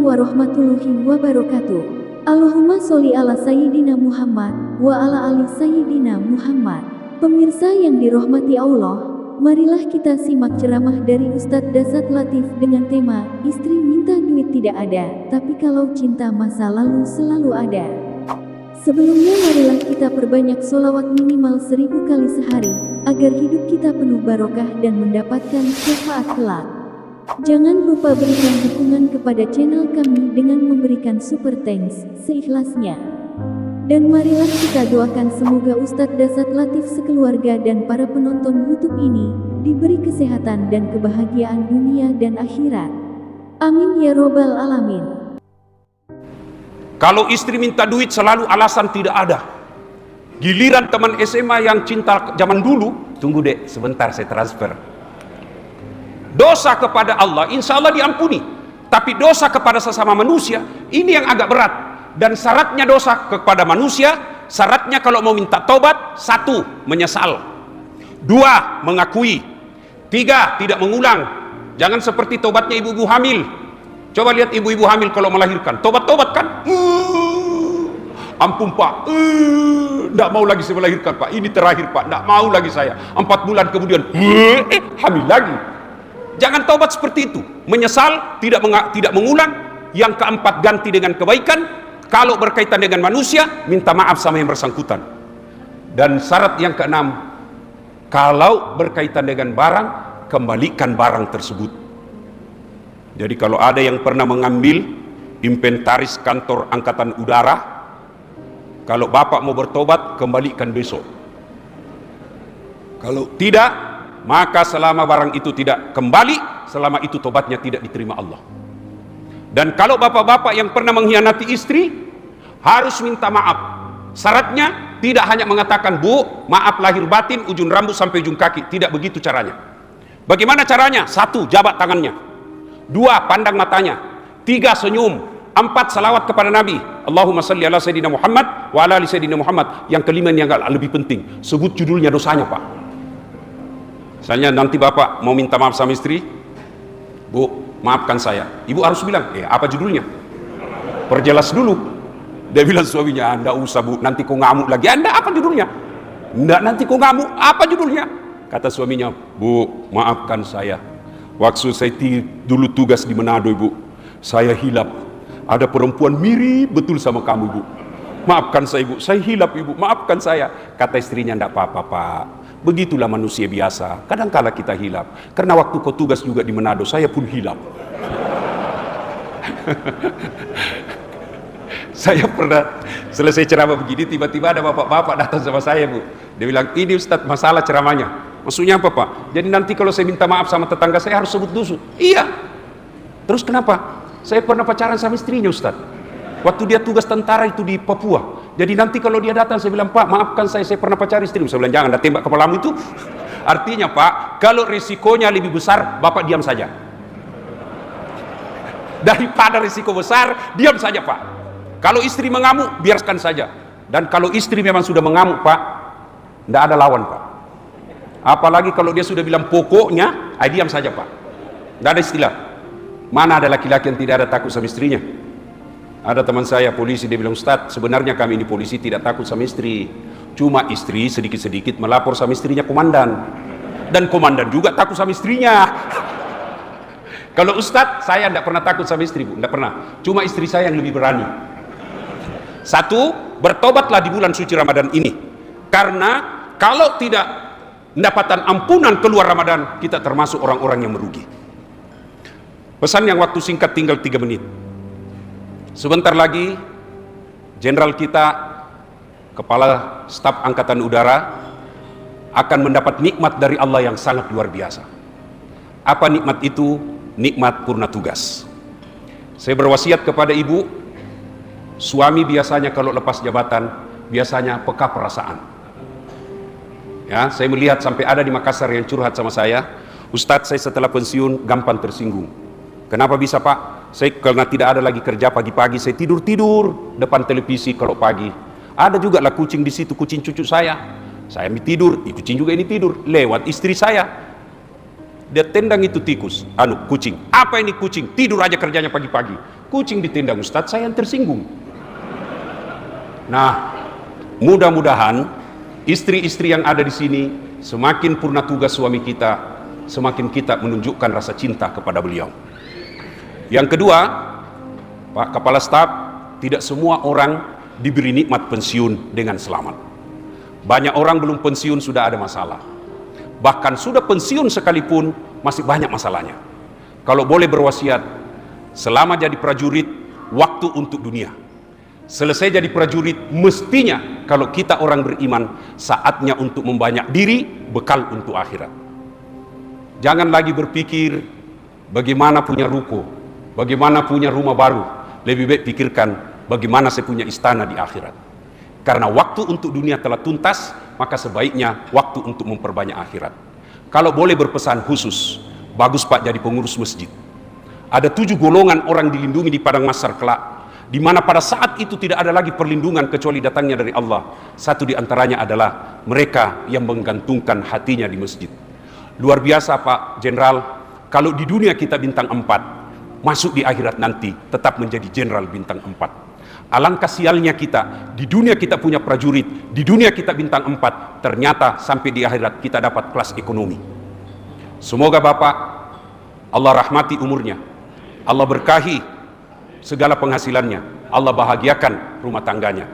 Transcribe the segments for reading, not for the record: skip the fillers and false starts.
warahmatullahi wabarakatuh. Allahumma sholli ala Sayyidina Muhammad wa ala ali Sayyidina Muhammad. Pemirsa yang dirahmati Allah, marilah kita simak ceramah dari Ustadz Dasat Latif dengan tema Istri minta duit tidak ada, tapi kalau cinta masa lalu selalu ada. Sebelumnya marilah kita perbanyak sholawat minimal 1000 kali sehari, agar hidup kita penuh barokah dan mendapatkan syafaat kelak. Jangan lupa berikan dukungan kepada channel kami dengan memberikan super thanks seikhlasnya. Dan marilah kita doakan semoga Ustadz Dasat Latif sekeluarga dan para penonton YouTube ini diberi kesehatan dan kebahagiaan dunia dan akhirat. Amin ya robbal alamin. Kalau istri minta duit selalu alasan tidak ada. Giliran teman SMA yang cinta zaman dulu, tunggu dek sebentar saya transfer. Dosa kepada Allah insya Allah diampuni, tapi dosa kepada sesama manusia ini yang agak berat. Dan syaratnya dosa kepada manusia, syaratnya kalau mau minta tobat, 1. Menyesal, 2. Mengakui, 3. Tidak mengulang. Jangan seperti tobatnya ibu-ibu hamil. Coba lihat ibu-ibu hamil kalau melahirkan, tobat-tobat kan? Ampun pak, tidak mau lagi saya melahirkan pak, ini terakhir pak, tidak mau lagi saya. 4 bulan kemudian, hamil lagi. Jangan taubat seperti itu. Menyesal, tidak mengulang. Yang keempat, ganti dengan kebaikan. Kalau berkaitan dengan manusia, minta maaf sama yang bersangkutan. Dan syarat yang keenam, kalau berkaitan dengan barang, kembalikan barang tersebut. Jadi kalau ada yang pernah mengambil inventaris kantor angkatan udara, kalau bapak mau bertobat, kembalikan besok. Kalau tidak, maka selama barang itu tidak kembali, selama itu tobatnya tidak diterima Allah. Dan kalau bapak-bapak yang pernah mengkhianati istri, harus minta maaf. Syaratnya tidak hanya mengatakan, bu, maaf lahir batin, ujung rambut sampai ujung kaki. Tidak begitu caranya. Bagaimana caranya? 1. Jabat tangannya. 2. Pandang matanya. 3. Senyum. 4. Salawat kepada Nabi. Allahumma salli ala Sayyidina Muhammad wa ala ali Sayyidina Muhammad. Yang kelima yang lebih penting, sebut judulnya dosanya pak. Misalnya nanti bapak mau minta maaf sama istri, bu maafkan saya, ibu harus bilang, apa judulnya? Perjelas dulu. Dia bilang suaminya, anda usah bu, nanti kau ngamuk lagi. Anda apa judulnya? Enggak, nanti kau ngamuk, apa judulnya? Kata suaminya, bu maafkan saya, waktu saya dulu tugas di Manado ibu, saya hilap, ada perempuan mirip betul sama kamu ibu, maafkan saya ibu, saya hilap ibu, maafkan saya. Kata istrinya, enggak apa-apa pak, begitulah manusia biasa, kadang-kala kita hilap. Karena waktu kau tugas juga di Manado, saya pun hilap. Saya pernah selesai ceramah begini, tiba-tiba ada bapak-bapak datang sama saya bu. Dia bilang, ini Ustadz masalah ceramahnya. Maksudnya apa pak? Jadi nanti kalau saya minta maaf sama tetangga saya harus sebut dusun. Iya. Terus kenapa? Saya pernah pacaran sama istrinya Ustadz, waktu dia tugas tentara itu di Papua. Jadi nanti kalau dia datang, saya bilang, Pak, maafkan saya pernah pacar istri. Saya bilang, jangan, anda tembak kepalamu itu. Artinya, Pak, kalau risikonya lebih besar, Bapak diam saja. Daripada risiko besar, diam saja, Pak. Kalau istri mengamuk, biarkan saja. Dan kalau istri memang sudah mengamuk, Pak, tidak ada lawan, Pak. Apalagi kalau dia sudah bilang pokoknya, diam saja, Pak. Tidak ada istilah. Mana ada laki-laki yang tidak ada takut sama istrinya? Ada teman saya polisi, dia bilang, Ustadz, sebenarnya kami ini polisi tidak takut sama istri. Cuma istri sedikit-sedikit melapor sama istrinya komandan. Dan komandan juga takut sama istrinya. Kalau Ustadz, saya tidak pernah takut sama istri, bu. Tidak pernah. Cuma istri saya yang lebih berani. 1. Bertobatlah di bulan suci Ramadan ini. Karena kalau tidak mendapatkan ampunan keluar Ramadan, kita termasuk orang-orang yang merugi. Pesan yang waktu singkat tinggal 3 menit. Sebentar lagi jenderal kita, kepala staf angkatan udara, akan mendapat nikmat dari Allah yang sangat luar biasa. Apa nikmat itu? Nikmat purna tugas. Saya berwasiat kepada ibu, suami biasanya kalau lepas jabatan biasanya peka perasaan. Ya, saya melihat sampai ada di Makassar yang curhat sama saya, Ustadz, saya setelah pensiun gampang tersinggung. Kenapa bisa pak? Saya karena tidak ada lagi kerja pagi-pagi, saya tidur-tidur depan televisi kalau pagi. Ada juga lah kucing di situ, kucing cucu saya. Saya tidur, kucing juga ini tidur. Lewat istri saya, dia tendang itu tikus, kucing. Apa ini kucing? Tidur aja kerjanya pagi-pagi. kucing ditendang Ustadz, saya yang tersinggung. Nah, mudah-mudahan istri-istri yang ada di sini, semakin purna tugas suami kita, semakin kita menunjukkan rasa cinta kepada beliau. Yang kedua, Pak Kepala Staf, tidak semua orang diberi nikmat pensiun dengan selamat. Banyak orang belum pensiun sudah ada masalah. Bahkan sudah pensiun sekalipun masih banyak masalahnya. Kalau boleh berwasiat, selama jadi prajurit, waktu untuk dunia. Selesai jadi prajurit, mestinya kalau kita orang beriman, saatnya untuk membanyak diri, bekal untuk akhirat. Jangan lagi berpikir bagaimana punya ruko, bagaimana punya rumah baru. Lebih baik pikirkan bagaimana saya punya istana di akhirat. Karena waktu untuk dunia telah tuntas, maka sebaiknya waktu untuk memperbanyak akhirat. Kalau boleh berpesan khusus, bagus Pak jadi pengurus masjid. Ada 7 golongan orang dilindungi di padang mahsyar kelak, di mana pada saat itu tidak ada lagi perlindungan kecuali datangnya dari Allah. Satu di antaranya adalah mereka yang menggantungkan hatinya di masjid. Luar biasa Pak Jenderal, kalau di dunia kita bintang 4, masuk di akhirat nanti tetap menjadi jenderal bintang 4. Alangkah sialnya kita, di dunia kita punya prajurit, di dunia kita bintang 4, ternyata sampai di akhirat kita dapat kelas ekonomi. Semoga Bapak Allah rahmati umurnya, Allah berkahi segala penghasilannya, Allah bahagiakan rumah tangganya.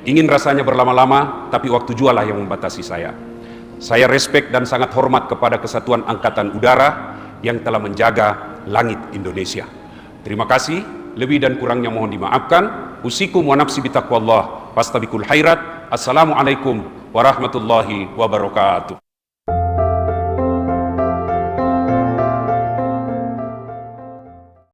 Ingin rasanya berlama-lama, tapi waktu jualah yang membatasi saya. Saya respek dan sangat hormat kepada Kesatuan Angkatan Udara yang telah menjaga langit Indonesia. Terima kasih, lebih dan kurangnya mohon dimaafkan. Usikum wa nafsi bitaqwallah, fastabiqul khairat. Assalamualaikum warahmatullahi wabarakatuh.